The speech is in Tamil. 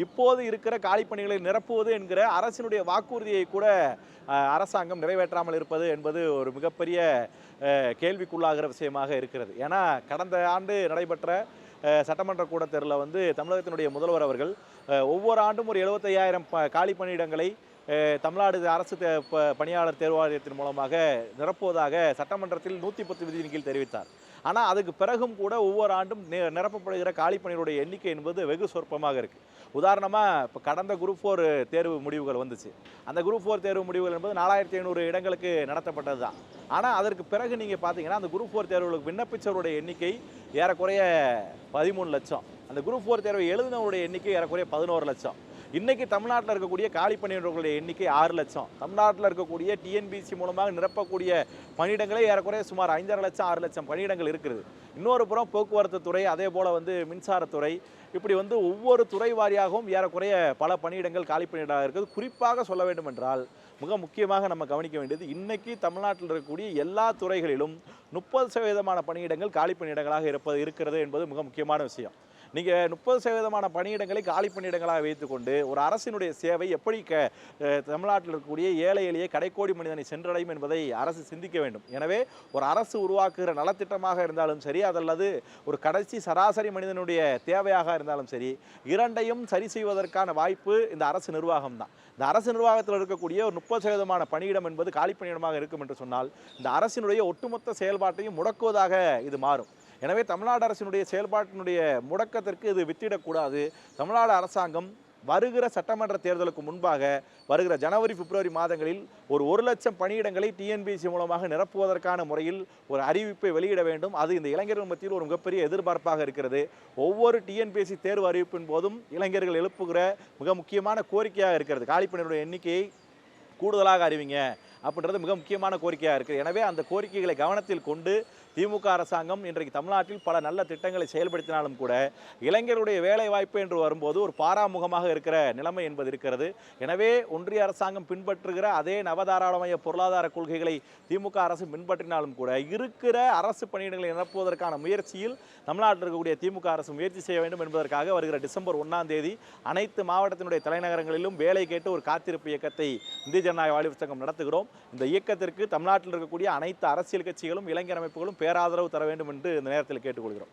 இப்போது இருக்கிற காலிப்பணிகளை நிரப்புவது என்கிற அரசினுடைய வாக்குறுதியை கூட அரசாங்கம் நிறைவேற்றாமல் இருப்பது என்பது ஒரு மிகப்பெரிய கேள்விக்குள்ளாகிற விஷயமாக இருக்கிறது. ஏன்னா கடந்த ஆண்டு நடைபெற்ற சட்டமன்ற கூட்டத்தொடரில் தமிழகத்தினுடைய முதல்வர் அவர்கள் ஒவ்வொரு ஆண்டும் ஒரு 75,000 காலி பணியிடங்களை தமிழ்நாடு அரசு பணியாளர் தேர்வாணையத்தின் மூலமாக நிரப்புவதாக சட்டமன்றத்தில் 110 விதியின் கீழ் தெரிவித்தார். ஆனால் அதுக்கு பிறகும் கூட ஒவ்வொரு ஆண்டும் நிரப்பப்படுகிற காலிப்பணியுடைய எண்ணிக்கை என்பது வெகு சொற்பமாக இருக்குது. உதாரணமாக இப்போ கடந்த குரூப் 4 தேர்வு முடிவுகள் வந்துச்சு. அந்த குரூப் 4 தேர்வு முடிவுகள் என்பது 4500 இடங்களுக்கு நடத்தப்பட்டது தான். ஆனால் அதற்கு பிறகு நீங்கள் பார்த்தீங்கன்னா அந்த குரூப் 4 தேர்வுகளுக்கு விண்ணப்பிச்சவருடைய எண்ணிக்கை ஏறக்குறைய 13 லட்சம். அந்த குரூப் 4 தேர்வை எழுதினவருடைய எண்ணிக்கை ஏறக்குறைய 11 லட்சம். இன்றைக்கி தமிழ்நாட்டில் இருக்கக்கூடிய காலி பணியிடங்களுடைய எண்ணிக்கை 6 லட்சம். தமிழ்நாட்டில் இருக்கக்கூடிய டிஎன்பிசி மூலமாக நிரப்பக்கூடிய பணியிடங்களே ஏறக்குறைய சுமார் 5.5 லட்சம் 6 லட்சம் பணியிடங்கள் இருக்குது. இன்னொரு புறம் போக்குவரத்து துறை, அதே போல் மின்சாரத்துறை, இப்படி ஒவ்வொரு துறை வாரியாகவும் ஏறக்குறைய பல பணியிடங்கள் காலி பணியிடமாக இருக்குது. குறிப்பாக சொல்ல வேண்டும் என்றால் மிக முக்கியமாக நம்ம கவனிக்க வேண்டியது, இன்றைக்கி தமிழ்நாட்டில் இருக்கக்கூடிய எல்லா துறைகளிலும் 30% பணியிடங்கள் காலி பணியிடங்களாக இருக்கிறது என்பது மிக முக்கியமான விஷயம். நீங்கள் 30% பணியிடங்களை காலி பணியிடங்களாக வைத்துக்கொண்டு ஒரு அரசினுடைய சேவை எப்படி தமிழ்நாட்டில் இருக்கக்கூடிய ஏழை எளிய கடைக்கோடி மனிதனை சென்றடையும் என்பதை அரசு சிந்திக்க வேண்டும். எனவே ஒரு அரசு உருவாக்குகிற நலத்திட்டமாக இருந்தாலும் சரி, அதல்லது ஒரு கடைசி சராசரி மனிதனுடைய தேவையாக இருந்தாலும் சரி, இரண்டையும் சரி செய்வதற்கான வாய்ப்பு இந்த அரசு நிர்வாகம் தான். இந்த அரசு நிர்வாகத்தில் இருக்கக்கூடிய ஒரு 30% பணியிடம் என்பது காலி பணியிடமாக இருக்கும் என்று சொன்னால் இந்த அரசினுடைய ஒட்டுமொத்த செயல்பாட்டையும் முடக்குவதாக இது மாறும். எனவே தமிழ்நாடு அரசினுடைய செயல்பாட்டினுடைய முடக்கத்திற்கு இது வித்திடக்கூடாது. தமிழ்நாடு அரசாங்கம் வருகிற சட்டமன்ற தேர்தலுக்கு முன்பாக வருகிற ஜனவரி பிப்ரவரி மாதங்களில் ஒரு 1 லட்சம் பணியிடங்களை டிஎன்பிசி மூலமாக நிரப்புவதற்கான முறையில் ஒரு அறிவிப்பை வெளியிட வேண்டும். அது இந்த இளைஞர்கள் மத்தியில் ஒரு மிகப்பெரிய எதிர்பார்ப்பாக இருக்கிறது. ஒவ்வொரு டிஎன்பிசி தேர்வு அறிவிப்பின் போதும் இளைஞர்கள் எழுப்புகிற மிக முக்கியமான கோரிக்கையாக இருக்கிறது. காலிப்பணியினுடைய எண்ணிக்கையை கூடுதலாக அறிவிங்க அப்படின்றது மிக முக்கியமான கோரிக்கையாக இருக்குது. எனவே அந்த கோரிக்கைகளை கவனத்தில் கொண்டு திமுக அரசாங்கம் இன்றைக்கு தமிழ்நாட்டில் பல நல்ல திட்டங்களை செயல்படுத்தினாலும் கூட இளைஞர்களுடைய வேலை வாய்ப்பு என்று வரும்போது ஒரு பாராமுகமாக இருக்கிற நிலைமை என்பது இருக்கிறது. எனவே ஒன்றிய அரசாங்கம் பின்பற்றுகிற அதே நவதாராளமய பொருளாதார கொள்கைகளை திமுக அரசு பின்பற்றினாலும் கூட இருக்கிற அரசு பணியிடங்களை நிரப்புவதற்கான முயற்சியில் தமிழ்நாட்டில் இருக்கக்கூடிய திமுக அரசு முயற்சி செய்ய வேண்டும் என்பதற்காக வருகிற டிசம்பர் 1ஆம் தேதி அனைத்து மாவட்டத்தினுடைய தலைநகரங்களிலும் வேலை கேட்டு ஒரு காத்திருப்பு இயக்கத்தை இந்திய ஜனநாயக வாலிபர் சங்கம் நடத்துகிறோம். இந்த இயக்கத்திற்கு தமிழ்நாட்டில் இருக்கக்கூடிய அனைத்து அரசியல் கட்சிகளும் இளைஞர் அமைப்புகளும் பேராதரவு தர வேண்டும் என்று இந்த நேரத்தில் கேட்டுக்கொள்கிறோம்.